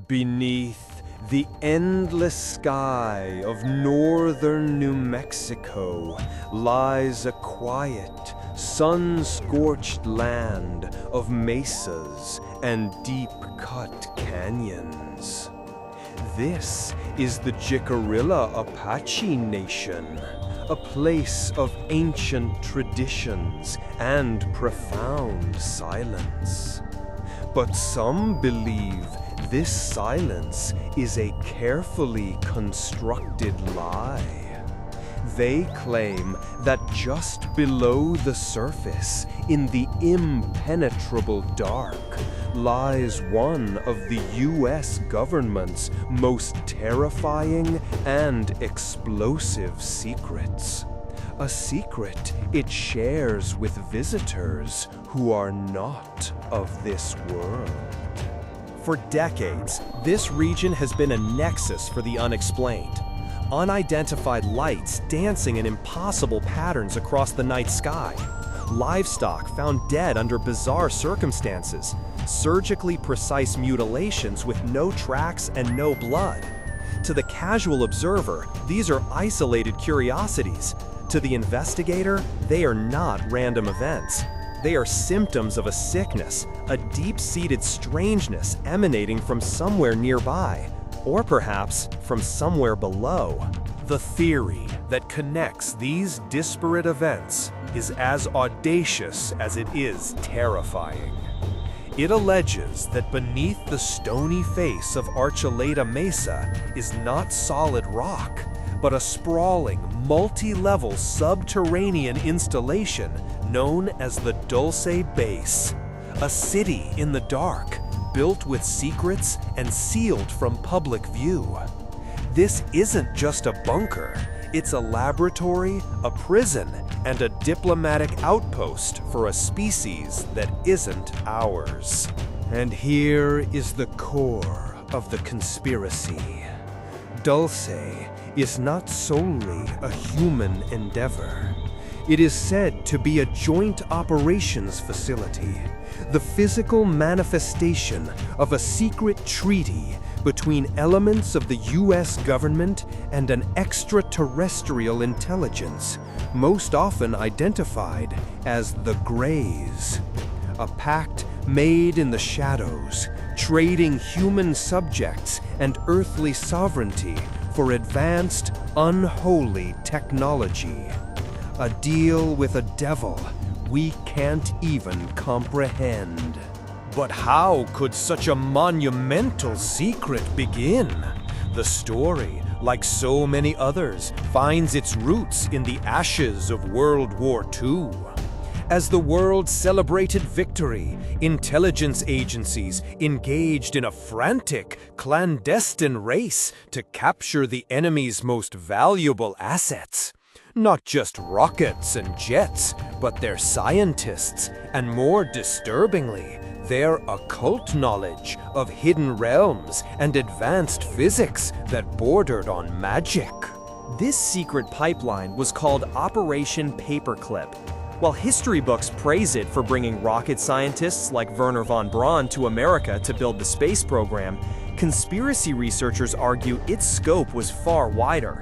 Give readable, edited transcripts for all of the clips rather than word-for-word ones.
Beneath the endless sky of northern New Mexico lies a quiet, sun-scorched land of mesas and deep-cut canyons. This is the Jicarilla Apache Nation, a place of ancient traditions and profound silence. But some believe this silence is a carefully constructed lie. They claim that just below the surface, in the impenetrable dark, lies one of the US government's most terrifying and explosive secrets. A secret it shares with visitors who are not of this world. For decades, this region has been a nexus for the unexplained. Unidentified lights dancing in impossible patterns across the night sky. Livestock found dead under bizarre circumstances. Surgically precise mutilations with no tracks and no blood. To the casual observer, these are isolated curiosities. To the investigator, they are not random events. They are symptoms of a sickness, a deep-seated strangeness emanating from somewhere nearby, or perhaps from somewhere below. The theory that connects these disparate events is as audacious as it is terrifying. It alleges that beneath the stony face of Archuleta Mesa is not solid rock, but a sprawling, multi-level subterranean installation known as the Dulce Base, a city in the dark, built with secrets and sealed from public view. This isn't just a bunker, it's a laboratory, a prison, and a diplomatic outpost for a species that isn't ours. And here is the core of the conspiracy. Dulce is not solely a human endeavor. It is said to be a joint operations facility, the physical manifestation of a secret treaty between elements of the US government and an extraterrestrial intelligence, most often identified as the Greys. A pact made in the shadows, trading human subjects and earthly sovereignty for advanced, unholy technology. A deal with a devil we can't even comprehend. But how could such a monumental secret begin? The story, like so many others, finds its roots in the ashes of World War II. As the world celebrated victory, intelligence agencies engaged in a frantic, clandestine race to capture the enemy's most valuable assets. Not just rockets and jets, but their scientists, and more disturbingly, their occult knowledge of hidden realms and advanced physics that bordered on magic. This secret pipeline was called Operation Paperclip. While history books praise it for bringing rocket scientists like Wernher von Braun to America to build the space program, conspiracy researchers argue its scope was far wider.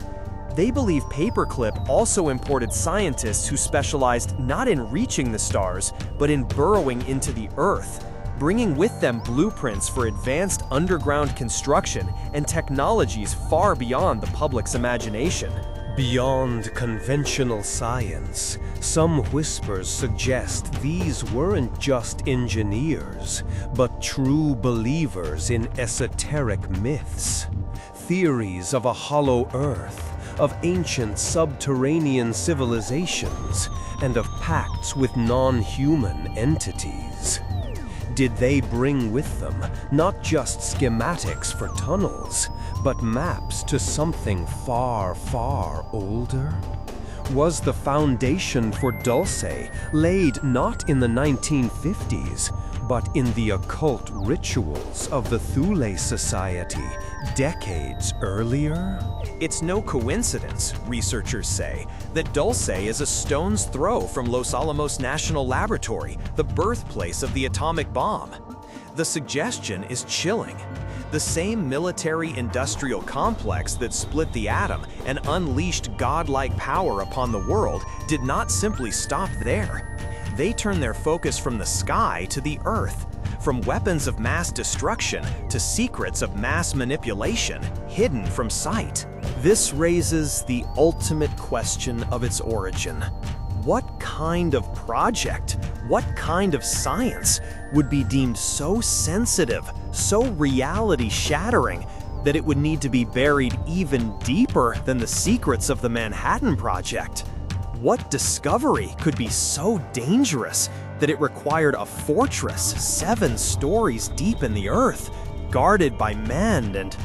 They believe Paperclip also imported scientists who specialized not in reaching the stars, but in burrowing into the Earth, bringing with them blueprints for advanced underground construction and technologies far beyond the public's imagination. Beyond conventional science, some whispers suggest these weren't just engineers, but true believers in esoteric myths, theories of a hollow Earth, of ancient subterranean civilizations, and of pacts with non-human entities. Did they bring with them not just schematics for tunnels, but maps to something far, far older? Was the foundation for Dulce laid not in the 1950s, but in the occult rituals of the Thule Society decades earlier? It's no coincidence, researchers say, that Dulce is a stone's throw from Los Alamos National Laboratory, the birthplace of the atomic bomb. The suggestion is chilling. The same military-industrial complex that split the atom and unleashed godlike power upon the world did not simply stop there. They turned their focus from the sky to the earth, from weapons of mass destruction to secrets of mass manipulation hidden from sight. This raises the ultimate question of its origin. What kind of project, what kind of science would be deemed so sensitive, so reality-shattering, that it would need to be buried even deeper than the secrets of the Manhattan Project? What discovery could be so dangerous that it required a fortress 7 stories deep in the earth, guarded by men and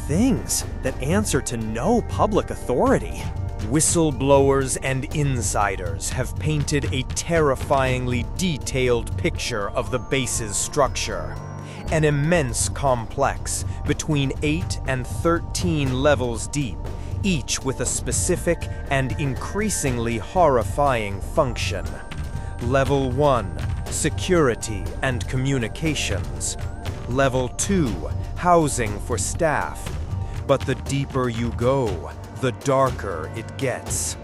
things that answer to no public authority? Whistleblowers and insiders have painted a terrifyingly detailed picture of the base's structure. An immense complex between 8 and 13 levels deep, each with a specific and increasingly horrifying function. Level 1, security and communications. Level 2, housing for staff. But the deeper you go, the darker it gets.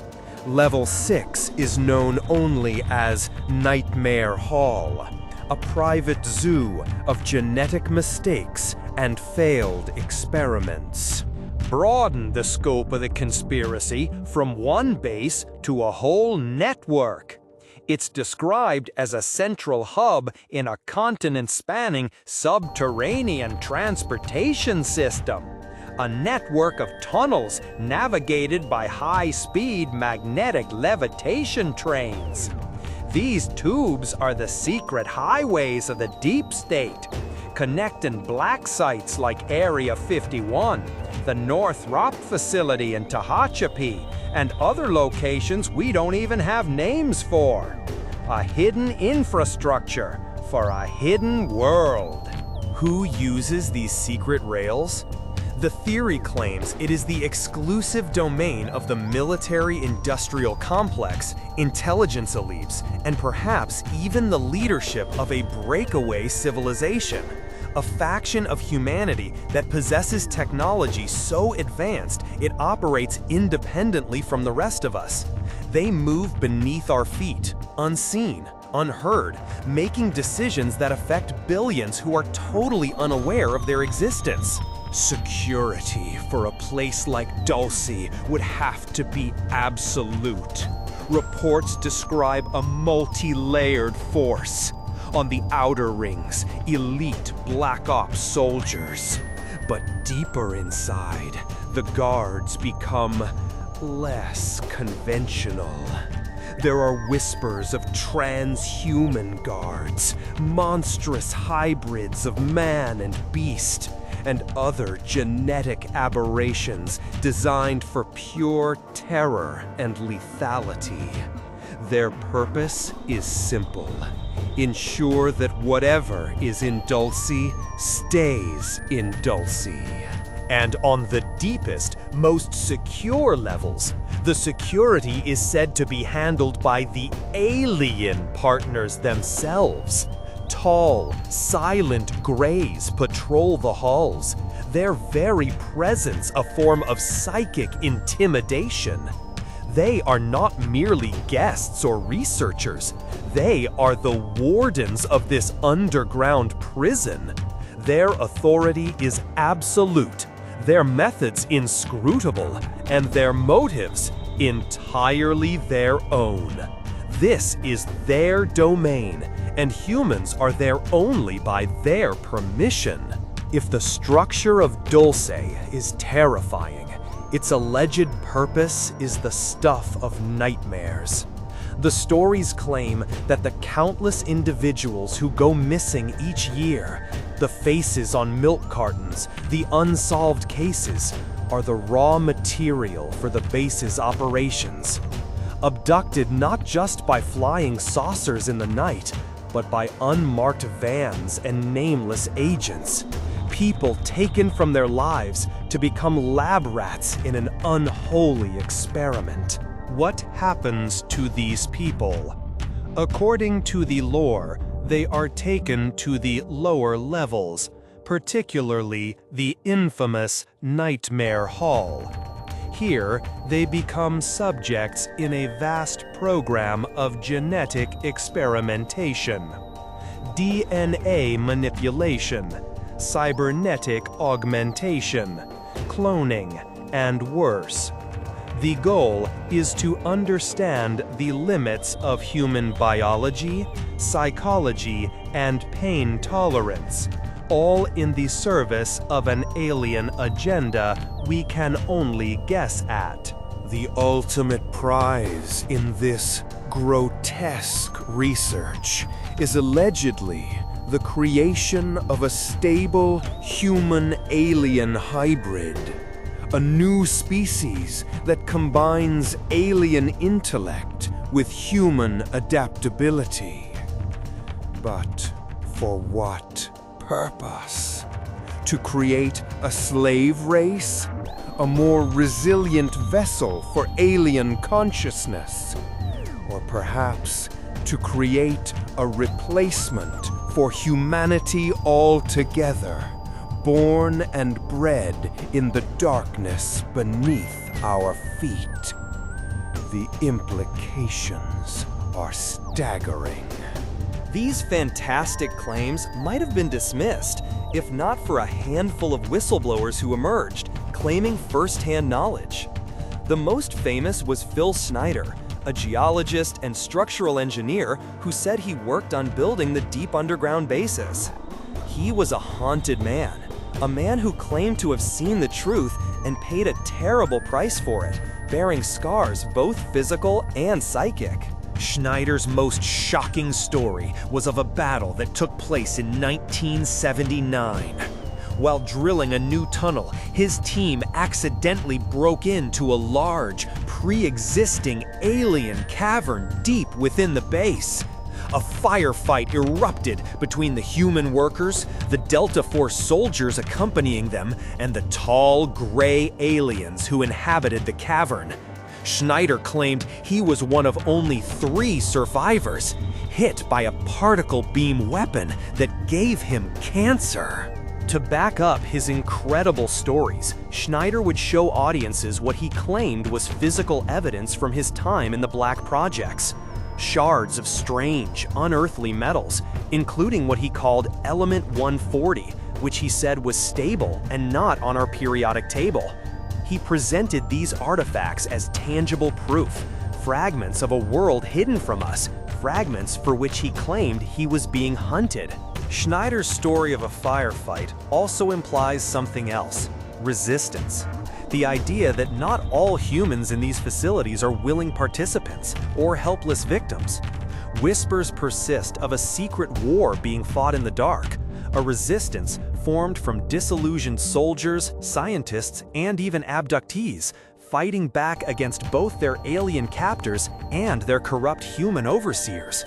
Level 6 is known only as Nightmare Hall, a private zoo of genetic mistakes and failed experiments. Broaden the scope of the conspiracy from one base to a whole network. It's described as a central hub in a continent-spanning subterranean transportation system. A network of tunnels navigated by high-speed magnetic levitation trains. These tubes are the secret highways of the deep state, connecting black sites like Area 51, the Northrop facility in Tehachapi, and other locations we don't even have names for. A hidden infrastructure for a hidden world. Who uses these secret rails? The theory claims it is the exclusive domain of the military-industrial complex, intelligence elites, and perhaps even the leadership of a breakaway civilization. A faction of humanity that possesses technology so advanced it operates independently from the rest of us. They move beneath our feet, unseen, unheard, making decisions that affect billions who are totally unaware of their existence. Security for a place like Dulce would have to be absolute. Reports describe a multi-layered force. On the outer rings, elite Black Ops soldiers. But deeper inside, the guards become less conventional. There are whispers of transhuman guards, monstrous hybrids of man and beast, and other genetic aberrations designed for pure terror and lethality. Their purpose is simple: ensure that whatever is in Dulce stays in Dulce. And on the deepest, most secure levels, the security is said to be handled by the alien partners themselves. Tall, silent greys patrol the halls, their very presence a form of psychic intimidation. They are not merely guests or researchers, they are the wardens of this underground prison. Their authority is absolute, their methods inscrutable, and their motives entirely their own. This is their domain, and humans are there only by their permission. If the structure of Dulce is terrifying, its alleged purpose is the stuff of nightmares. The stories claim that the countless individuals who go missing each year, the faces on milk cartons, the unsolved cases, are the raw material for the base's operations. Abducted not just by flying saucers in the night, but by unmarked vans and nameless agents. People taken from their lives to become lab rats in an unholy experiment. What happens to these people? According to the lore, they are taken to the lower levels, particularly the infamous Nightmare Hall. Here, they become subjects in a vast program of genetic experimentation, DNA manipulation, cybernetic augmentation, cloning, and worse. The goal is to understand the limits of human biology, psychology, and pain tolerance, all in the service of an alien agenda we can only guess at. The ultimate prize in this grotesque research is allegedly the creation of a stable human-alien hybrid, a new species that combines alien intellect with human adaptability. But for what purpose? To create a slave race? A more resilient vessel for alien consciousness? Or perhaps to create a replacement for humanity altogether, born and bred in the darkness beneath our feet? The implications are staggering. These fantastic claims might have been dismissed if not for a handful of whistleblowers who emerged, claiming first-hand knowledge. The most famous was Phil Schneider, a geologist and structural engineer who said he worked on building the deep underground bases. He was a haunted man, a man who claimed to have seen the truth and paid a terrible price for it, bearing scars both physical and psychic. Schneider's most shocking story was of a battle that took place in 1979. While drilling a new tunnel, his team accidentally broke into a large, pre-existing alien cavern deep within the base. A firefight erupted between the human workers, the Delta Force soldiers accompanying them, and the tall, gray aliens who inhabited the cavern. Schneider claimed he was one of only 3 survivors, hit by a particle beam weapon that gave him cancer. To back up his incredible stories, Schneider would show audiences what he claimed was physical evidence from his time in the Black Projects. Shards of strange, unearthly metals, including what he called Element 140, which he said was stable and not on our periodic table. He presented these artifacts as tangible proof, fragments of a world hidden from us, fragments for which he claimed he was being hunted. Schneider's story of a firefight also implies something else: resistance. The idea that not all humans in these facilities are willing participants or helpless victims. Whispers persist of a secret war being fought in the dark, a resistance formed from disillusioned soldiers, scientists, and even abductees, fighting back against both their alien captors and their corrupt human overseers.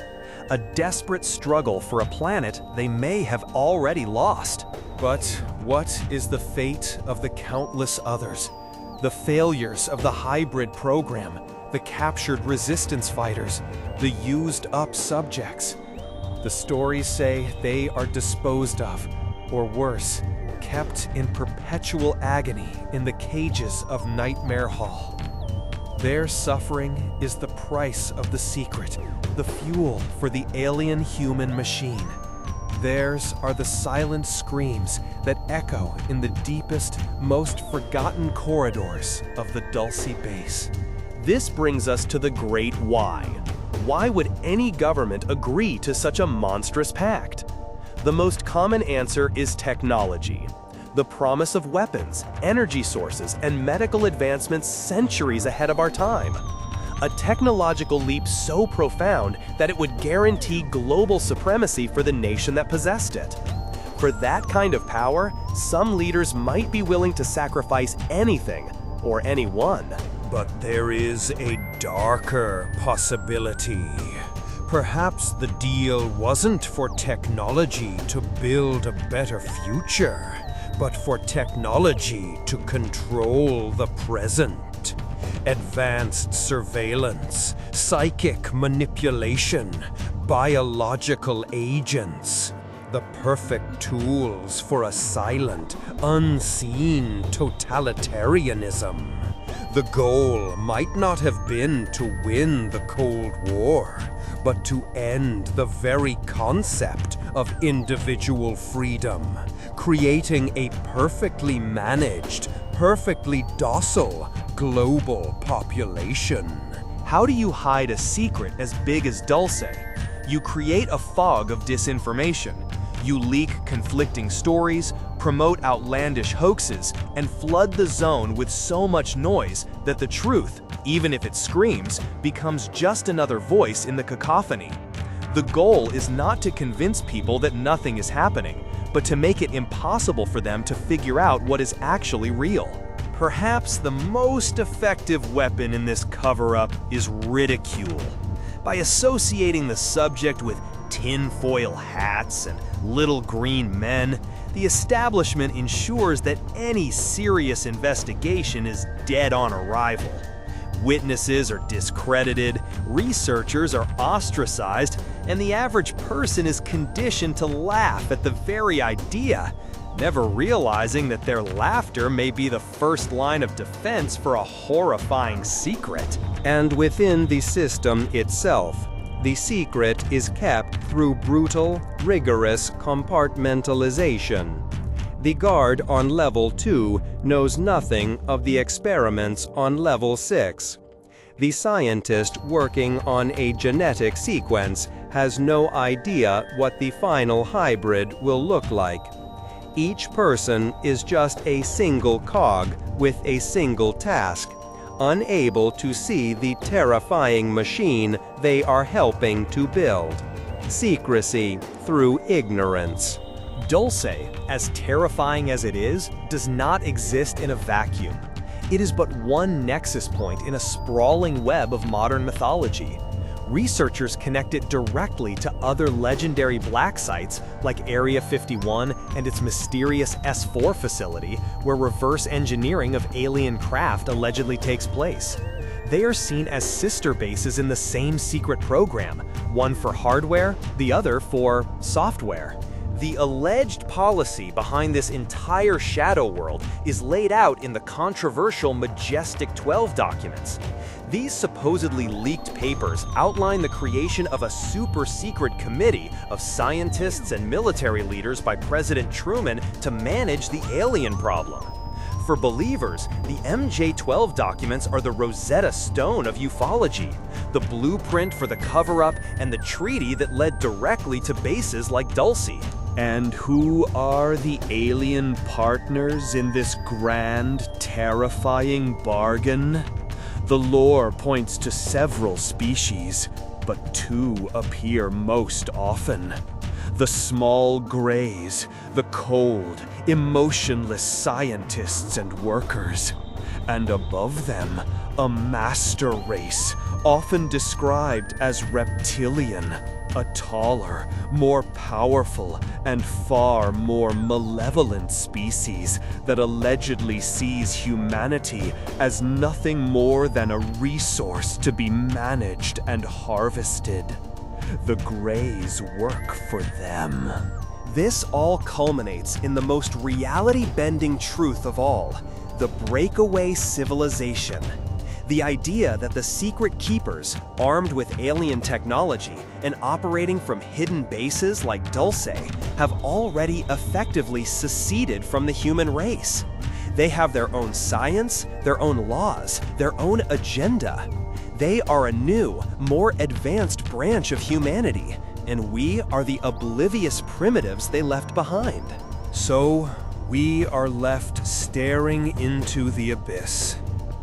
A desperate struggle for a planet they may have already lost. But what is the fate of the countless others? The failures of the hybrid program, the captured resistance fighters, the used-up subjects. The stories say they are disposed of, or worse, kept in perpetual agony in the cages of Nightmare Hall. Their suffering is the price of the secret, the fuel for the alien-human machine. Theirs are the silent screams that echo in the deepest, most forgotten corridors of the Dulce Base. This brings us to the great why. Why would any government agree to such a monstrous pact? The most common answer is technology. The promise of weapons, energy sources, and medical advancements centuries ahead of our time. A technological leap so profound that it would guarantee global supremacy for the nation that possessed it. For that kind of power, some leaders might be willing to sacrifice anything or anyone. But there is a darker possibility. Perhaps the deal wasn't for technology to build a better future, but for technology to control the present. Advanced surveillance, psychic manipulation, biological agents. the perfect tools for a silent, unseen totalitarianism. The goal might not have been to win the Cold War, but to end the very concept of individual freedom, creating a perfectly managed, perfectly docile global population. How do you hide a secret as big as Dulce? You create a fog of disinformation. You leak conflicting stories, promote outlandish hoaxes, and flood the zone with so much noise that the truth, even if it screams, becomes just another voice in the cacophony. The goal is not to convince people that nothing is happening, but to make it impossible for them to figure out what is actually real. Perhaps the most effective weapon in this cover-up is ridicule. By associating the subject with tinfoil hats and little green men, the establishment ensures that any serious investigation is dead on arrival. Witnesses are discredited, researchers are ostracized, and the average person is conditioned to laugh at the very idea, never realizing that their laughter may be the first line of defense for a horrifying secret. And within the system itself, the secret is kept through brutal, rigorous compartmentalization. The guard on level 2 knows nothing of the experiments on level 6. The scientist working on a genetic sequence has no idea what the final hybrid will look like. Each person is just a single cog with a single task, unable to see the terrifying machine they are helping to build. Secrecy through ignorance. Dulce, as terrifying as it is, does not exist in a vacuum. It is but one nexus point in a sprawling web of modern mythology. Researchers connect it directly to other legendary black sites like Area 51 and its mysterious S4 facility, where reverse engineering of alien craft allegedly takes place. They are seen as sister bases in the same secret program, one for hardware, the other for software. The alleged policy behind this entire shadow world is laid out in the controversial Majestic 12 documents. These supposedly leaked papers outline the creation of a super-secret committee of scientists and military leaders by President Truman to manage the alien problem. For believers, the MJ-12 documents are the Rosetta Stone of ufology, the blueprint for the cover-up and the treaty that led directly to bases like Dulce. And who are the alien partners in this grand, terrifying bargain? The lore points to several species, but two appear most often. The small grays, the cold, emotionless scientists and workers. And above them, a master race, often described as reptilian, a taller, more powerful, and far more malevolent species that allegedly sees humanity as nothing more than a resource to be managed and harvested. The Greys work for them. This all culminates in the most reality-bending truth of all, the breakaway civilization. The idea that the secret keepers, armed with alien technology and operating from hidden bases like Dulce, have already effectively seceded from the human race. They have their own science, their own laws, their own agenda. They are a new, more advanced branch of humanity, and we are the oblivious primitives they left behind. So, we are left staring into the abyss.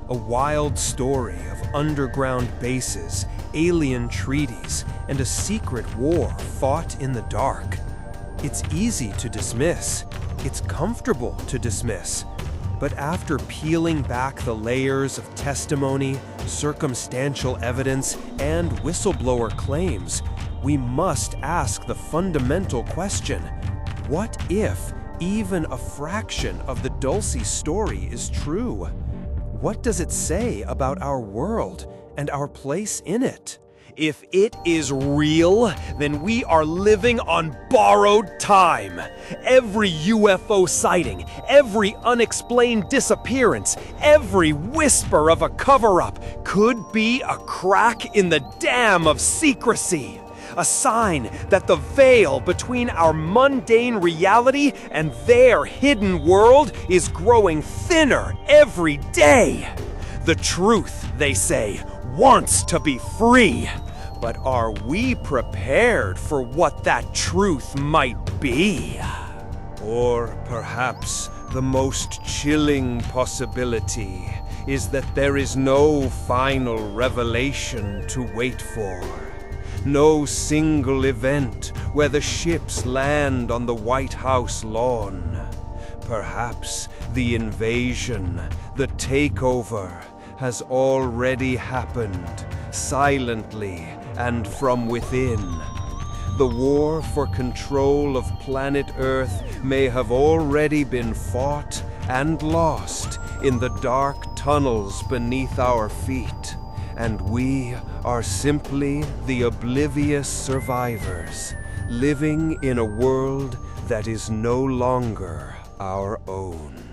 A wild story of underground bases, alien treaties, and a secret war fought in the dark. It's easy to dismiss. It's comfortable to dismiss. But after peeling back the layers of testimony, circumstantial evidence, and whistleblower claims, we must ask the fundamental question: what if even a fraction of the Dulce story is true? What does it say about our world and our place in it? If it is real, then we are living on borrowed time. Every UFO sighting, every unexplained disappearance, every whisper of a cover-up could be a crack in the dam of secrecy. A sign that the veil between our mundane reality and their hidden world is growing thinner every day. The truth, they say, wants to be free. But are we prepared for what that truth might be? Or perhaps the most chilling possibility is that there is no final revelation to wait for. No single event where the ships land on the White House lawn. Perhaps the invasion, the takeover, has already happened, silently and from within. The war for control of planet Earth may have already been fought and lost in the dark tunnels beneath our feet, and we are simply the oblivious survivors, living in a world that is no longer our own.